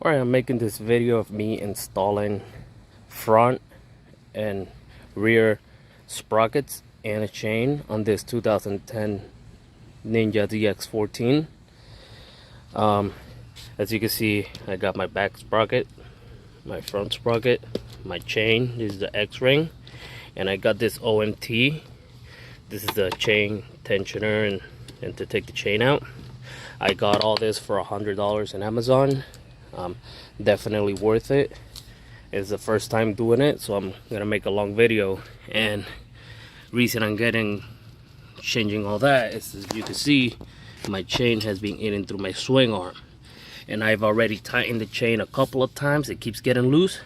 Alright, I'm making this video of me installing front and rear sprockets and a chain on this 2010 Ninja DX14. As you can see, I got my back sprocket, my front sprocket, my chain. This is the X-ring, and I got this OMT. This is the chain tensioner and to take the chain out. I got all this for $100 on Amazon. Definitely worth it. It's the first time doing it, so I'm gonna make a long video. And reason I'm changing all that is, as you can see, my chain has been eating through my swing arm, and I've already tightened the chain a couple of times. It keeps getting loose,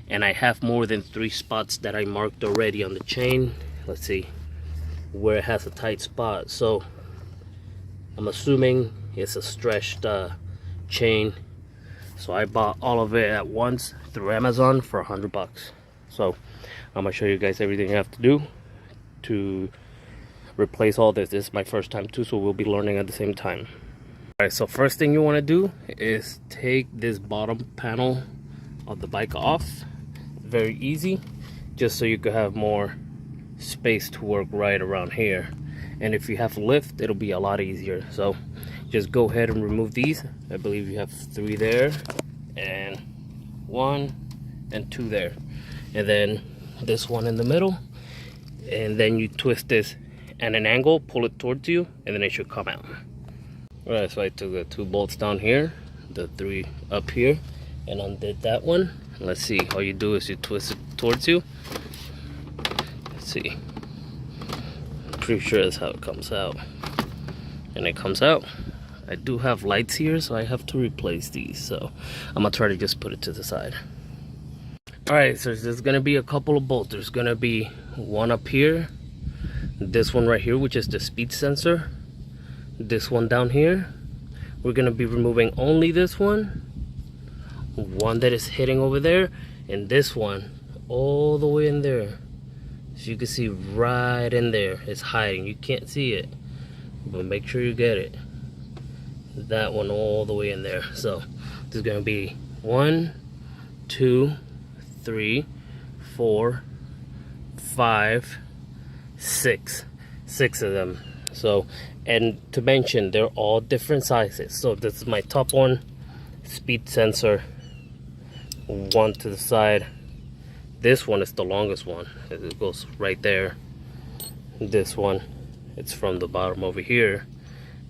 and I have more than 3 spots that I marked already on the chain. Let's see where it has a tight spot. So I'm assuming it's a stretched chain. So I bought all of it at once through Amazon for $100. So I'm gonna show you guys everything you have to do to replace all this. This is my first time too, so we'll be learning at the same time. Alright, so first thing you want to do is take this bottom panel of the bike off. Very easy, just so you can have more space to work right around here. And if you have lift, it'll be a lot easier. So just go ahead and remove these. I believe you have 3 there, and 1 and 2 there, and then this one in the middle. And then you twist this at an angle, pull it towards you, and then it should come out. Alright, so I took the 2 bolts down here, the 3 up here, and undid that one. Let's see, all you do is you twist it towards you. Let's see, pretty sure that's how it comes out. And it comes out. I do have lights here, so I have to replace these, so I'm gonna try to just put it to the side. Alright, so there's gonna be a couple of bolts. There's gonna be one up here, this one right here, which is the speed sensor, this one down here. We're gonna be removing only this one that is hitting over there, and this one all the way in there. So you can see right in there, it's hiding. You can't see it, but make sure you get it. That one all the way in there. So there's gonna be 1, 2, 3, 4, 5, 6 of them. So, and to mention, they're all different sizes. So this is my top one, speed sensor, one to the side. This one is the longest one, it goes right there. This one, it's from the bottom over here,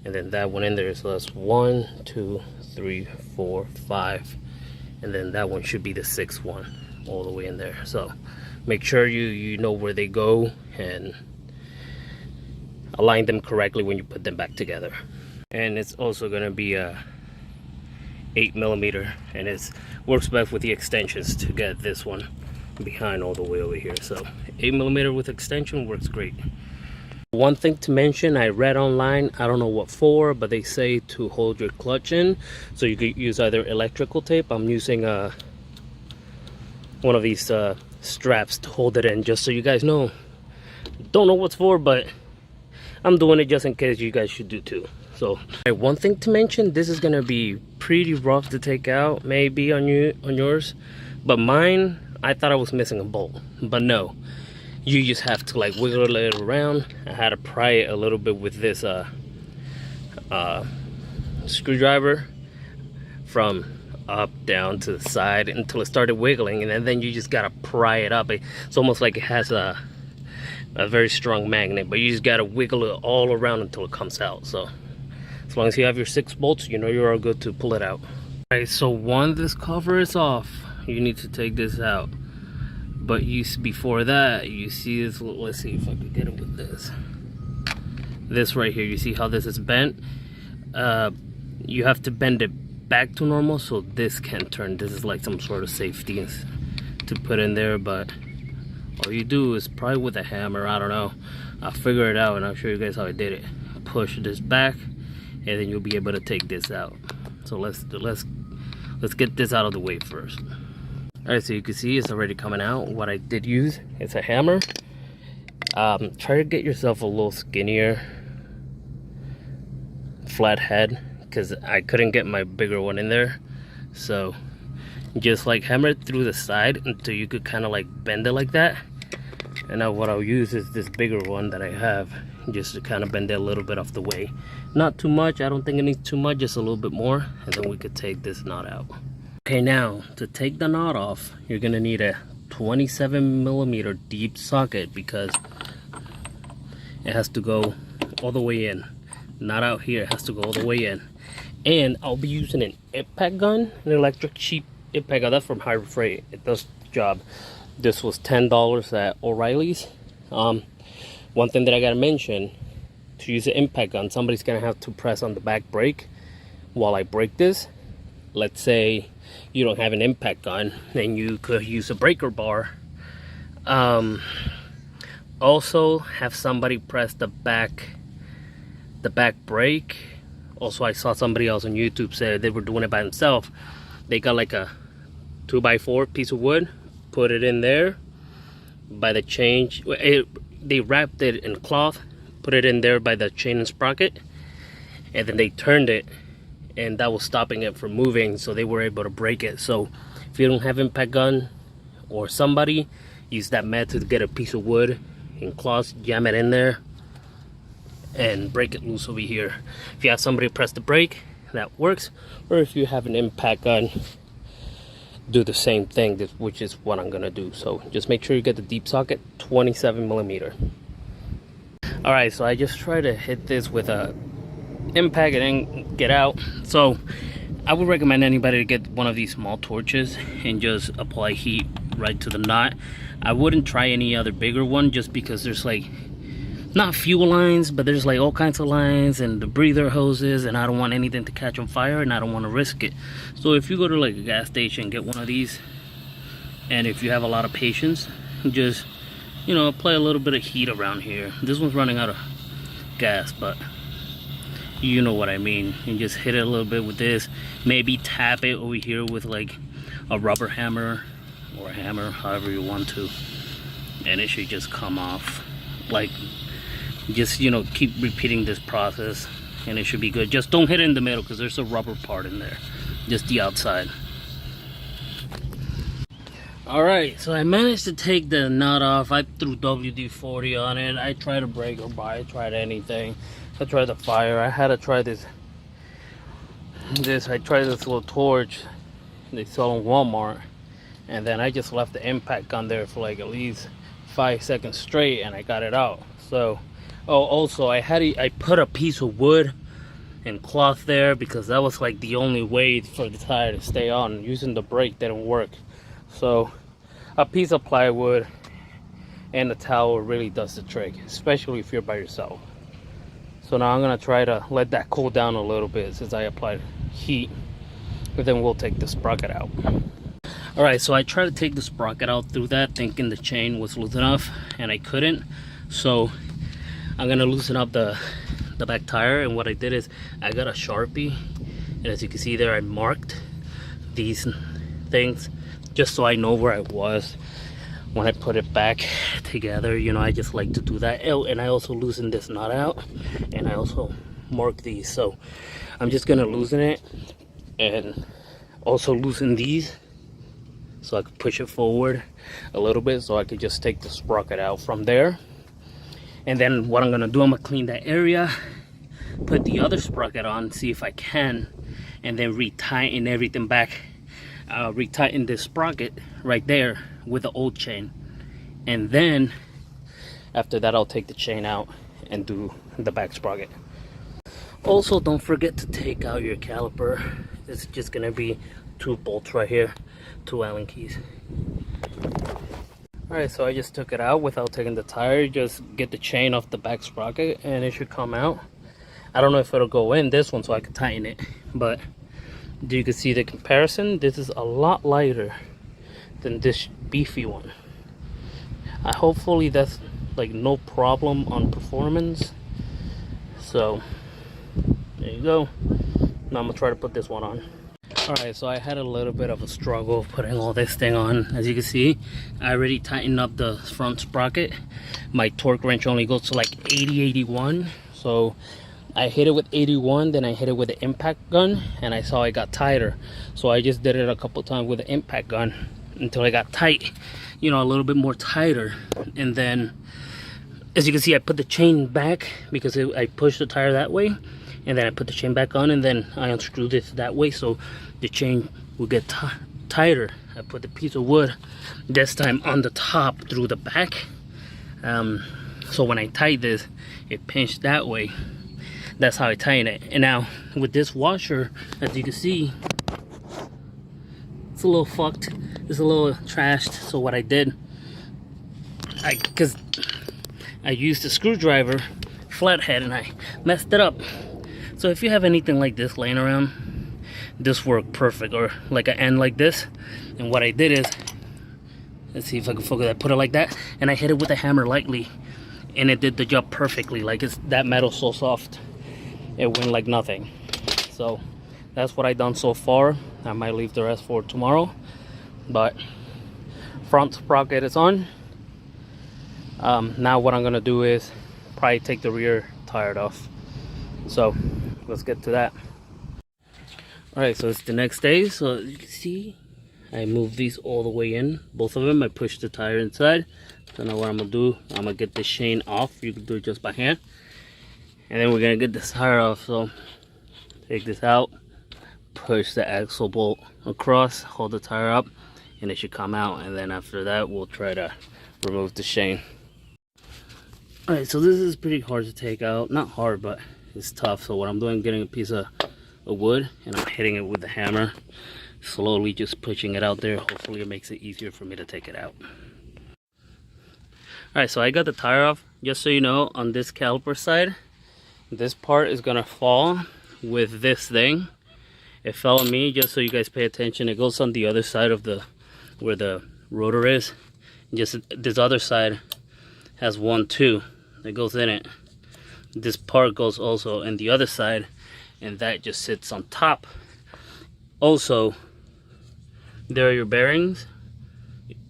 and then that one in there. So that's 1, 2, 3, 4, 5, and then that one should be the 6th one all the way in there. So make sure you know where they go and align them correctly when you put them back together. And it's also going to be a 8mm, and it works best with the extensions to get this one behind all the way over here. So 8mm with extension works great. One thing to mention, I read online, I don't know what for, but they say to hold your clutch in. So you could use either electrical tape. I'm using one of these straps to hold it in, just so you guys know. Don't know what's for, but I'm doing it just in case you guys should do too. So one thing to mention, this is gonna be pretty rough to take out, maybe on yours, but mine, I thought I was missing a bolt, but no. You just have to like wiggle it around. I had to pry it a little bit with this screwdriver from up, down to the side until it started wiggling, and then you just gotta pry it up. It's almost like it has a very strong magnet, but you just gotta wiggle it all around until it comes out. So as long as you have your 6 bolts, you know you're all good to pull it out. Alright, so once this cover is off, you need to take this out. But before that, you see this, let's see if I can get it with this. This right here, you see how this is bent? You have to bend it back to normal so this can turn. This is like some sort of safety to put in there, but all you do is probably with a hammer, I don't know. I'll figure it out and I'll show you guys how I did it. Push this back, and then you'll be able to take this out. So let's get this out of the way first. Alright, so you can see it's already coming out. What I did use is a hammer. Try to get yourself a little skinnier flat head, because I couldn't get my bigger one in there. So just like hammer it through the side until you could kind of like bend it like that. And now what I'll use is this bigger one that I have, just to kind of bend it a little bit off the way. Not too much, I don't think it needs too much, just a little bit more, and then we could take this knot out. Okay, now to take the knot off, you're gonna need a 27mm deep socket, because it has to go all the way in. Not out here, it has to go all the way in. And I'll be using an impact gun, an electric sheep impact gun. That's from Harbor Freight. It does the job. This was $10 at O'Reilly's. One thing that I gotta mention, to use an impact gun, somebody's gonna have to press on the back brake while I brake this. Let's say you don't have an impact gun, then you could use a breaker bar. Also have somebody press the back brake. Also, I saw somebody else on YouTube say they were doing it by themselves. They got like a 2x4 piece of wood, put it in there by the chain. They wrapped it in cloth, put it in there by the chain and sprocket, and then they turned it, and that was stopping it from moving, so they were able to break it. So if you don't have impact gun, or somebody, use that method to get a piece of wood in cloth, jam it in there, and break it loose over here. If you have somebody press the brake, that works. Or if you have an impact gun, do the same thing, which is what I'm gonna do. So just make sure you get the deep socket, 27mm. All right, so I just try to hit this with a impact and then get out. So I would recommend anybody to get one of these small torches and just apply heat right to the knot. I wouldn't try any other bigger one, just because there's like, not fuel lines, but there's like all kinds of lines and the breather hoses, and I don't want anything to catch on fire, and I don't want to risk it. So if you go to like a gas station, get one of these, and if you have a lot of patience, just, you know, apply a little bit of heat around here. This one's running out of gas, but you know what I mean. And just hit it a little bit with this. Maybe tap it over here with like a rubber hammer or a hammer, however you want to, and it should just come off. Like, just, you know, keep repeating this process and it should be good. Just don't hit it in the middle, because there's a rubber part in there, just the outside. All right, so I managed to take the knot off. I threw WD-40 on it. I tried a breaker bar, I tried anything. I tried the fire. I had to try this. I tried this little torch they sell in Walmart, and then I just left the impact gun there for like at least 5 seconds straight, and I got it out. So, oh, also I put a piece of wood and cloth there, because that was like the only way for the tire to stay on. Using the brake didn't work. So a piece of plywood and a towel really does the trick, especially if you're by yourself. So now I'm gonna try to let that cool down a little bit since I applied heat, but then we'll take the sprocket out. All right, so I tried to take the sprocket out through that, thinking the chain was loose enough, and I couldn't. So I'm gonna loosen up the back tire, and what I did is I got a Sharpie, and as you can see there, I marked these things just so I know where I was when I put it back together. You know, I just like to do that. Oh, and I also loosened this knot out, and I also marked these. So I'm just gonna loosen it and also loosen these, so I could push it forward a little bit, so I could just take the sprocket out from there. And then what I'm gonna do, I'm gonna clean that area, put the other sprocket on, see if I can, and then retighten everything back. Retighten this sprocket right there with the old chain, and then after that I'll take the chain out and do the back sprocket. Also, don't forget to take out your caliper. It's just gonna be 2 bolts right here, 2 Allen keys. Alright, so I just took it out without taking the tire. Just get the chain off the back sprocket and it should come out. I don't know if it'll go in this one so I can tighten it, but you can see the comparison. This is a lot lighter than this beefy one. Hopefully that's like no problem on performance. So there you go. Now I'm gonna try to put this one on. Alright, so I had a little bit of a struggle putting all this thing on. As you can see, I already tightened up the front sprocket. My torque wrench only goes to like 80, 81. So I hit it with 81, then I hit it with the impact gun, and I saw it got tighter. So I just did it a couple times with the impact gun until it got tight, you know, a little bit more tighter. And then, as you can see, I put the chain back because I pushed the tire that way, and then I put the chain back on, and then I unscrewed it that way so the chain will get tighter. I put the piece of wood this time on the top through the back. So when I tied this, it pinched that way. That's how I tighten it. And now with this washer, as you can see, it's a little fucked. It's a little trashed. So what I did, because I used a screwdriver flathead and I messed it up. So if you have anything like this laying around, this worked perfect. Or like an end like this. And what I did is, let's see if I can focus. I put it like that, and I hit it with a hammer lightly, and it did the job perfectly. Like, it's that metal's so soft, it went like nothing. So that's what I done so far. I might leave the rest for tomorrow, but front sprocket is on. Now what I'm gonna do is probably take the rear tire off. So let's get to that. All right, so it's the next day. So as you can see, I moved these all the way in, both of them. I pushed the tire inside. So now what I'm gonna do, I'm gonna get the chain off. You can do it just by hand. And then we're gonna get this tire off. So take this out, push the axle bolt across, hold the tire up, and it should come out. And then after that, we'll try to remove the chain. All right, so this is pretty hard to take out. Not hard, but it's tough. So what I'm doing, getting a piece of wood, and I'm hitting it with the hammer, slowly just pushing it out there. Hopefully it makes it easier for me to take it out. Alright, so I got the tire off. Just so you know, on this caliper side, this part is gonna fall with this thing. It fell on me, just so you guys pay attention. It goes on the other side of the where the rotor is. Just this other side has one too that goes in it. This part goes also in the other side, and that just sits on top. Also, there are your bearings.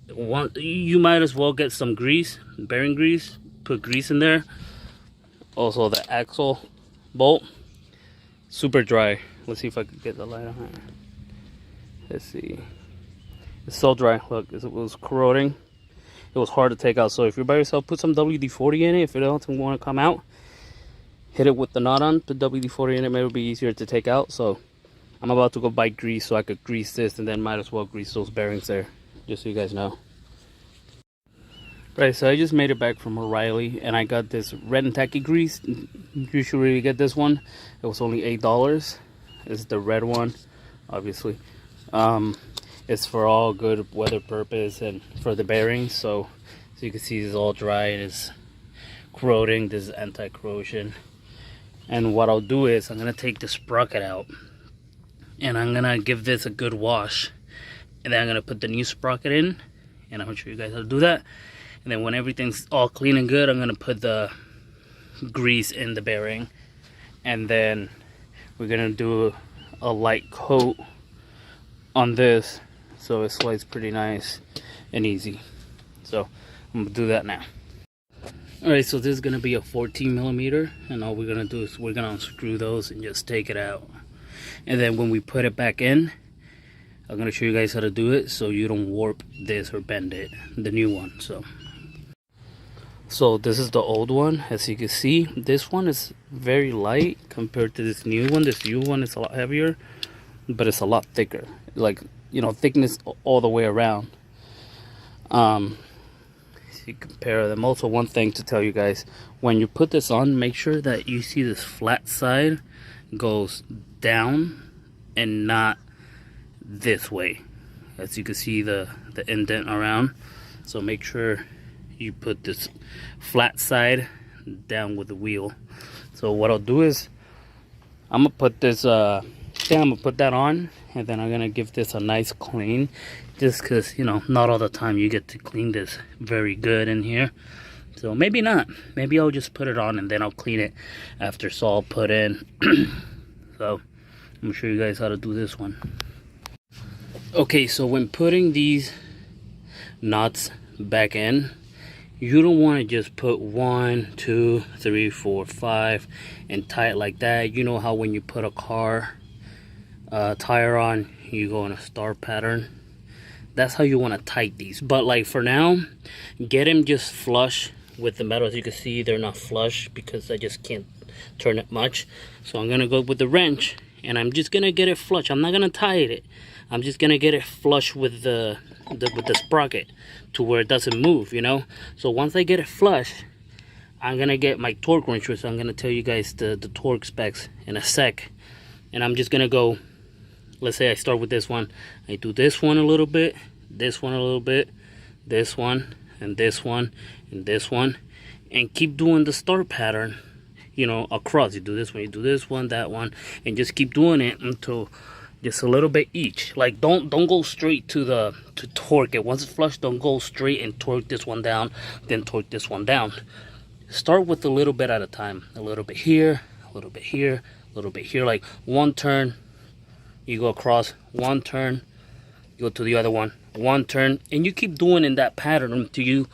You might as well get some grease, bearing grease, put grease in there. Also the axle bolt, super dry. Let's see if I can get the light on it. Let's see. It's so dry. Look, it was corroding. It was hard to take out. So if you're by yourself, put some WD-40 in it. If it doesn't want to come out, hit it with the knot on, put WD-40 in it. Maybe it'll be easier to take out. So I'm about to go buy grease so I could grease this, and then might as well grease those bearings there, just so you guys know. Right, so I just made it back from O'Reilly, and I got this red and tacky grease. You should really get this one. It was only $8. It's the red one, obviously. It's for all good weather purpose and for the bearings. So you can see it's all dry and it's corroding. This is anti-corrosion. And what I'll do is I'm gonna take the sprocket out, and I'm gonna give this a good wash, and then I'm gonna put the new sprocket in, and I'm gonna show you guys how to do that. And then when everything's all clean and good, I'm gonna put the grease in the bearing, and then we're gonna do a light coat on this so it slides pretty nice and easy. So I'm gonna do that now. Alright, so this is gonna be a 14mm, and all we're gonna do is we're gonna unscrew those and just take it out. And then when we put it back in, I'm gonna show you guys how to do it so you don't warp this or bend it, the new one. So this is the old one. As you can see, this one is very light compared to this new one. This new one is a lot heavier, but it's a lot thicker, like, you know, thickness all the way around. You compare them. Also, one thing to tell you guys, when you put this on, make sure that you see this flat side goes down and not this way. As you can see the indent around, so make sure you put this flat side down with the wheel. So what I'll do is I'm gonna put this I'm gonna put that on, and then I'm gonna give this a nice clean, just because, you know, not all the time you get to clean this very good in here. So maybe not, maybe I'll just put it on and then I'll clean it after it's all put in. So I'm gonna show you guys how to do this one. Okay, so when putting these nuts back in, you don't want to just put 1, 2, 3, 4, 5 and tie it like that. You know how when you put a car tire on, you go in a star pattern. That's how you want to tight these. But like for now, get them just flush with the metal. As you can see, they're not flush because I just can't turn it much. So I'm gonna go with the wrench and I'm just gonna get it flush. I'm not gonna tie it. I'm just gonna get it flush with the sprocket to where it doesn't move, you know. So once I get it flush, I'm gonna get my torque wrench, which I'm gonna tell you guys the torque specs in a sec. And I'm just gonna go, let's say I start with this one. I do this one a little bit, this one a little bit, this one, and this one, and this one, and keep doing the star pattern, you know, across. You do this one, you do this one, that one, and just keep doing it until just a little bit each. Like don't go straight to torque it. Once it's flush, don't go straight and torque this one down, then torque this one down. Start with a little bit at a time. A little bit here, a little bit here, a little bit here. Like one turn, you go across, one turn, you go to the other one turn, and you keep doing in that pattern until you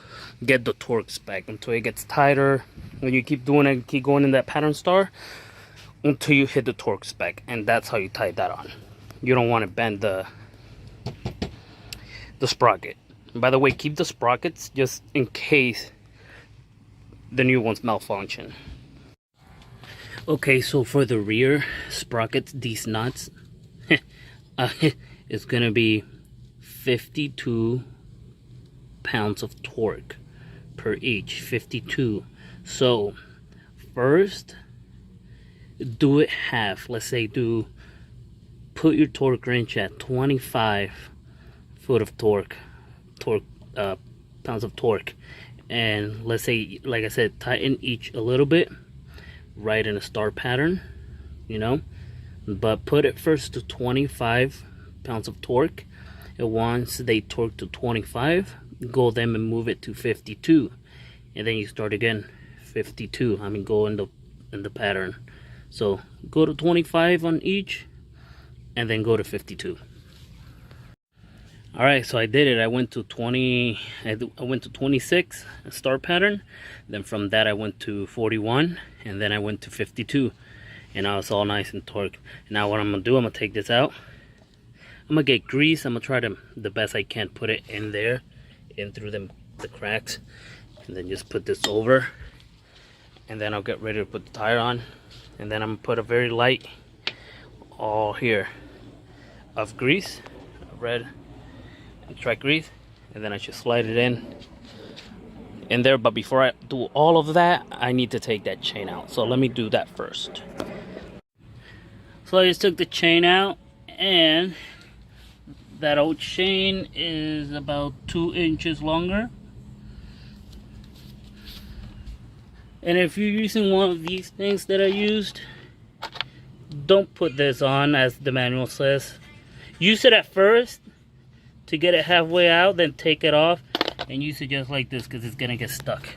get the torque spec, until it gets tighter. When you keep doing it, keep going in that pattern star until you hit the torque spec, and that's how you tie that on. You don't want to bend the sprocket. And by the way, keep the sprockets just in case the new ones malfunction. Okay, so for the rear sprockets, these nuts, it's gonna be 52 pounds of torque per each. 52. So first, do it half. Let's say put your torque wrench at 25 foot of torque, pounds of torque, and let's say, like I said, tighten each a little bit, right in a star pattern, you know, but put it first to 25 pounds of torque, and once they torque to 25, go them and move it to 52, and then you start again. 52. I mean, go in the pattern. So go to 25 on each, and then go to 52. All right, so I did it. I went to 20. I went to 26 star pattern. Then from that I went to 41, and then I went to 52, and now it's all nice and torqued. Now what I'm gonna do, I'm gonna take this out. I'm gonna get grease. I'm gonna try the best I can put it in there, in through the cracks, and then just put this over, and then I'll get ready to put the tire on, and then I'm gonna put a very light all here of grease, red track grease, and then I should slide it in there. But before I do all of that, I need to take that chain out, so let me do that first. So I just took the chain out, and that old chain is about 2 inches longer. And if you're using one of these things that I used, don't put this on as the manual says. Use it at first to get it halfway out, then take it off and use it just like this, because it's gonna get stuck.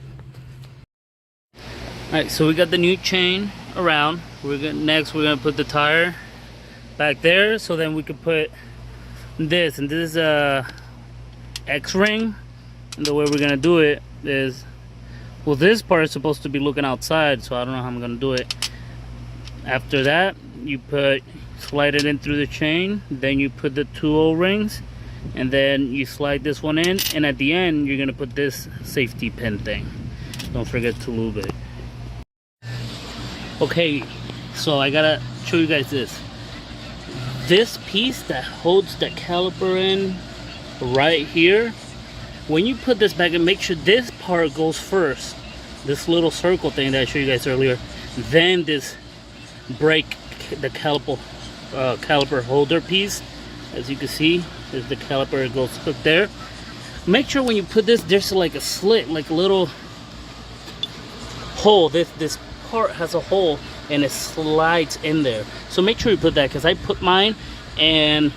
Alright, so we got the new chain around. Next we're gonna put the tire back there, so then we can put this, and this is a X-ring, and the way we're gonna do it is, well, this part is supposed to be looking outside, so I don't know how I'm gonna do it. After that, you slide it in through the chain, then you put the 2 O-rings, and then you slide this one in, and at the end you're gonna put this safety pin thing. Don't forget to lube it. Okay, so I gotta show you guys this piece that holds the caliper in right here. When you put this back, and make sure this part goes first, this little circle thing that I showed you guys earlier, then this brake, the caliper holder piece. As you can see, there's the caliper, it goes hooked there. Make sure when you put this, there's like a slit, like a little hole. This part has a hole and it slides in there, so make sure you put that, because I put mine and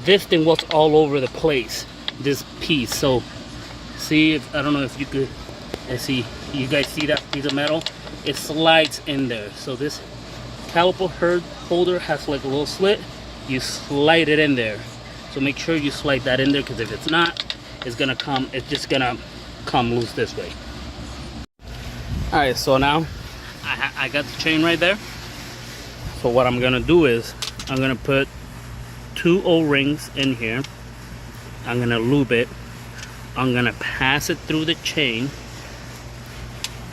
this thing was all over the place, this piece. So see, I don't know if you could see, you guys see that piece of metal, it slides in there. So this caliper holder has like a little slit, you slide it in there. So make sure you slide that in there, because if it's not, it's gonna come, it's just gonna come loose this way. All right, so now I got the chain right there. So what I'm gonna do is I'm gonna put 2 O-rings in here. I'm gonna lube it. I'm gonna pass it through the chain,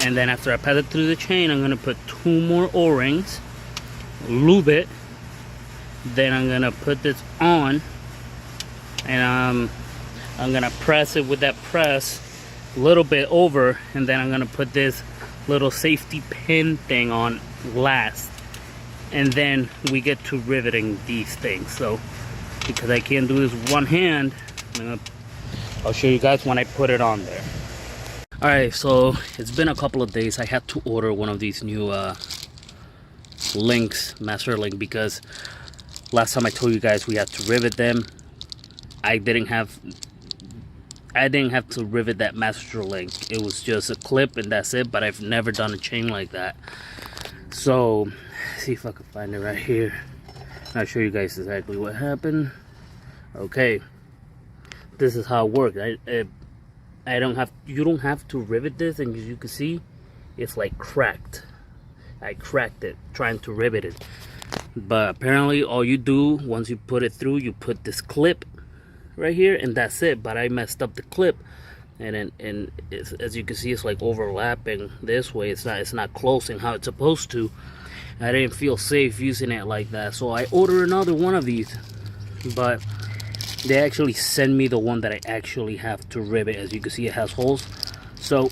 and then after I pass it through the chain, I'm gonna put 2 more O-rings, lube it. Then I'm gonna put this on, and I'm gonna press it with that press a little bit over, and then I'm gonna put this little safety pin thing on last, and then we get to riveting these things. So because I can't do this with one hand, I'll show you guys when I put it on there. All right, so it's been a couple of days. I had to order one of these new links, master link, because last time I told you guys we had to rivet them. I didn't have to rivet that master link. It was just a clip and that's it, but I've never done a chain like that. So let's see if I can find it right here. I'll show you guys exactly what happened. Okay, this is how it works. You don't have to rivet this, and as you can see, it's like cracked. I cracked it trying to rivet it, but apparently all you do once you put it through, you put this clip right here and that's it. But I messed up the clip, and it's, as you can see, it's like overlapping this way. It's not closing how it's supposed to. I didn't feel safe using it like that, so I ordered another one of these, but they actually send me the one that I actually have to rivet. As you can see, it has holes. So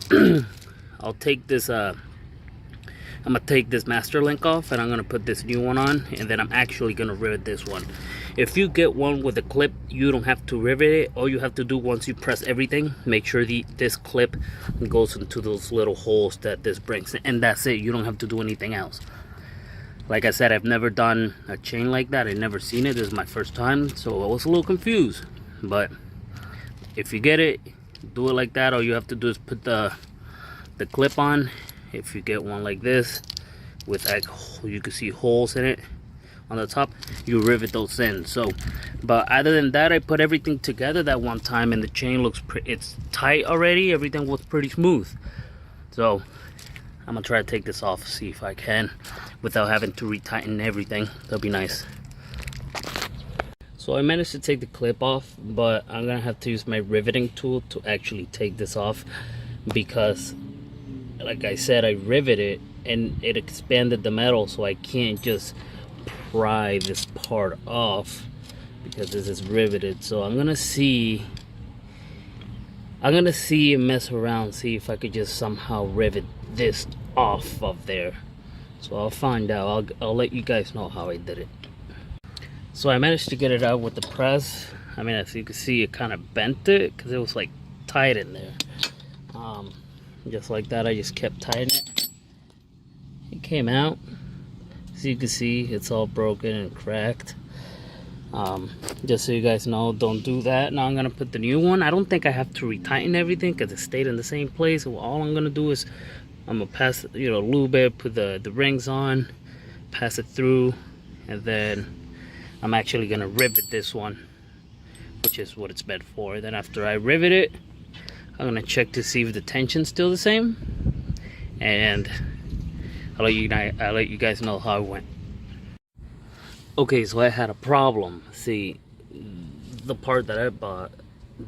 I'll take this I'm gonna take this master link off, and I'm gonna put this new one on, and then I'm actually gonna rivet this one. If you get one with a clip, you don't have to rivet it. All you have to do, once you press everything, make sure this clip goes into those little holes that this brings, and that's it. You don't have to do anything else. Like I said, I've never done a chain like that. I've never seen it. This is my first time, so I was a little confused. But if you get it, do it like that. All you have to do is put the clip on. If you get one like this with, like, you can see holes in it on the top, you rivet those in. So, but other than that, I put everything together that one time, and the chain looks it's tight already. Everything was pretty smooth. So I'm gonna try to take this off, see if I can, without having to retighten everything. That'll be nice. So I managed to take the clip off, but I'm gonna have to use my riveting tool to actually take this off, because like I said, I riveted and it expanded the metal, so I can't just pry this part off because this is riveted. So I'm gonna see and mess around, see if I could just somehow rivet this off of there. So I'll find out. I'll let you guys know how I did it. So I managed to get it out with the press. I mean, as you can see, it kind of bent it because it was like tight in there. Just like that, I just kept tightening it. It came out. As you can see, it's all broken and cracked. Just so you guys know, don't do that. Now I'm gonna put the new one. I don't think I have to retighten everything because it stayed in the same place. So all I'm gonna do is I'm gonna pass, lube it, put the rings on, pass it through, and then I'm actually gonna rivet this one, which is what it's meant for. Then after I rivet it, I'm gonna check to see if the tension's still the same, and I'll let you guys know how it went. Okay, so I had a problem. See, the part that I bought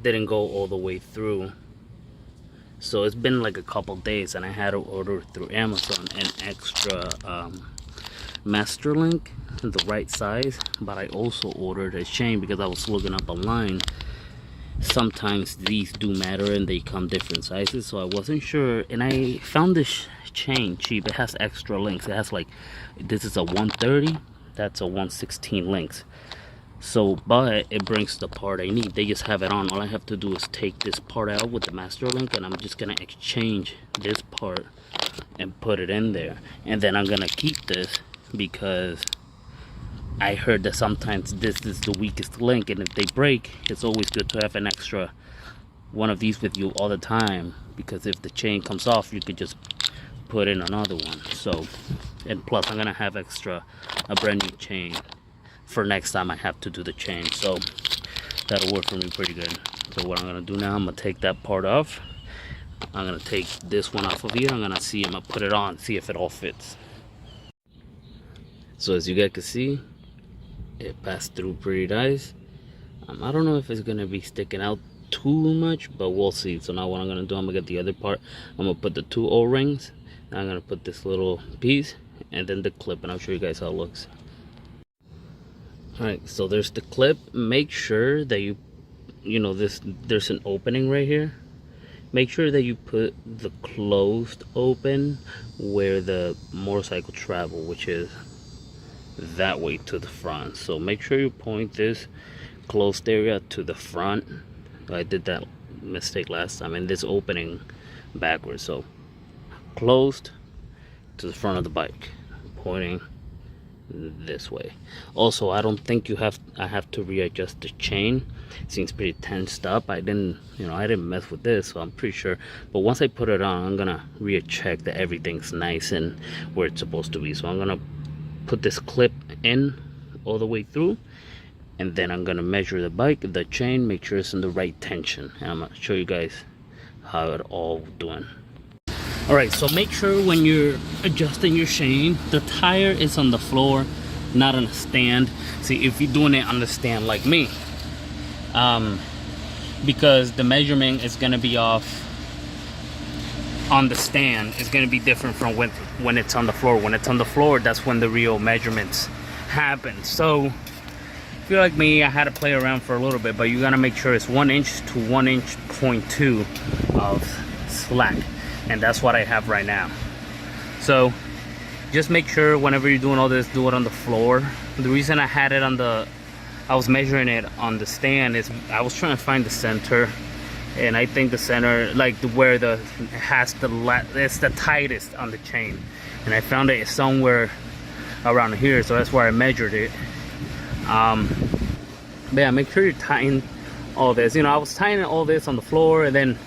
didn't go all the way through. So it's been like a couple days, and I had to order through Amazon an extra master link, the right size. But I also ordered a chain because I was looking up online. Sometimes these do matter and they come different sizes, so I wasn't sure. And I found this chain cheap. It has extra links. It has, like, this is a 130, that's a 116 links. So, but it brings the part I need. They just have it on. All I have to do is take this part out with the master link, and I'm just gonna exchange this part and put it in there. And then I'm gonna keep this because I heard that sometimes this is the weakest link, and if they break, it's always good to have an extra one of these with you all the time, because if the chain comes off, you could just put in another one. So, and plus I'm gonna have a brand new chain for next time I have to do the chain, so that'll work for me pretty good. So what I'm gonna do now, I'm gonna take that part off, I'm gonna take this one off of here. I'm gonna put it on, see if it all fits. So as you guys can see, it passed through pretty nice. I don't know if it's gonna be sticking out too much, but we'll see. So now what I'm gonna do, I'm gonna get the other part. I'm gonna put the 2 O-rings. I'm gonna put this little piece and then the clip, and I'll show you guys how it looks. All right, so there's the clip. Make sure that you know there's an opening right here. Make sure that you put the closed open where the motorcycle travel, which is that way to the front. So make sure you point this closed area to the front. I did that mistake last time, and this opening backwards. So closed to the front of the bike, pointing this way. Also, I don't think I have to readjust the chain. It seems pretty tensed up. I didn't mess with this, so I'm pretty sure. But once I put it on, I'm gonna recheck that everything's nice and where it's supposed to be. So I'm gonna put this clip in all the way through, and then I'm gonna measure the chain, make sure it's in the right tension, and I'm gonna show you guys how it all doing. All right, so make sure when you're adjusting your chain, the tire is on the floor, not on a stand. See, if you're doing it on the stand like me, because the measurement is gonna be off on the stand, is gonna be different from when it's on the floor. When it's on the floor, that's when the real measurements happen. So if you're like me, I had to play around for a little bit, but you gotta make sure it's 1 inch to 1 inch point 2 of slack. And that's what I have right now. So just make sure whenever you're doing all this, do it on the floor. The reason I had it I was measuring it on the stand is I was trying to find the center, and I think the center, like where it's the tightest on the chain, and I found it somewhere around here, so that's where I measured it. But yeah, make sure you tighten all this. I was tightening all this on the floor, and then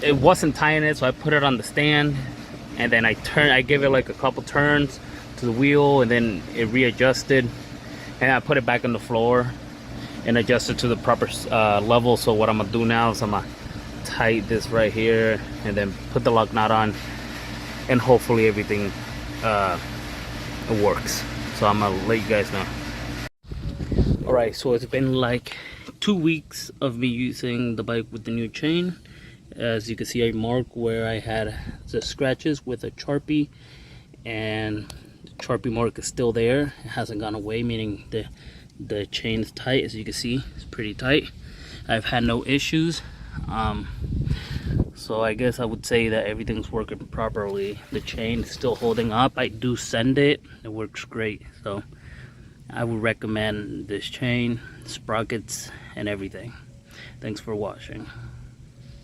it wasn't tying it, so I put it on the stand, and then I gave it like a couple turns to the wheel, and then it readjusted, and I put it back on the floor and adjusted to the proper level. So what I'm gonna do now is I'm gonna tighten this right here and then put the lock nut on, and hopefully everything works. So I'm gonna let you guys know. All right, so it's been like 2 weeks of me using the bike with the new chain. As you can see, I marked where I had the scratches with a Sharpie, and the Sharpie mark is still there. It hasn't gone away, meaning the chain is tight. As you can see, it's pretty tight. I've had no issues. So I guess I would say that everything's working properly. The chain is still holding up. I do send it. It works great. So I would recommend this chain, sprockets, and everything. Thanks for watching.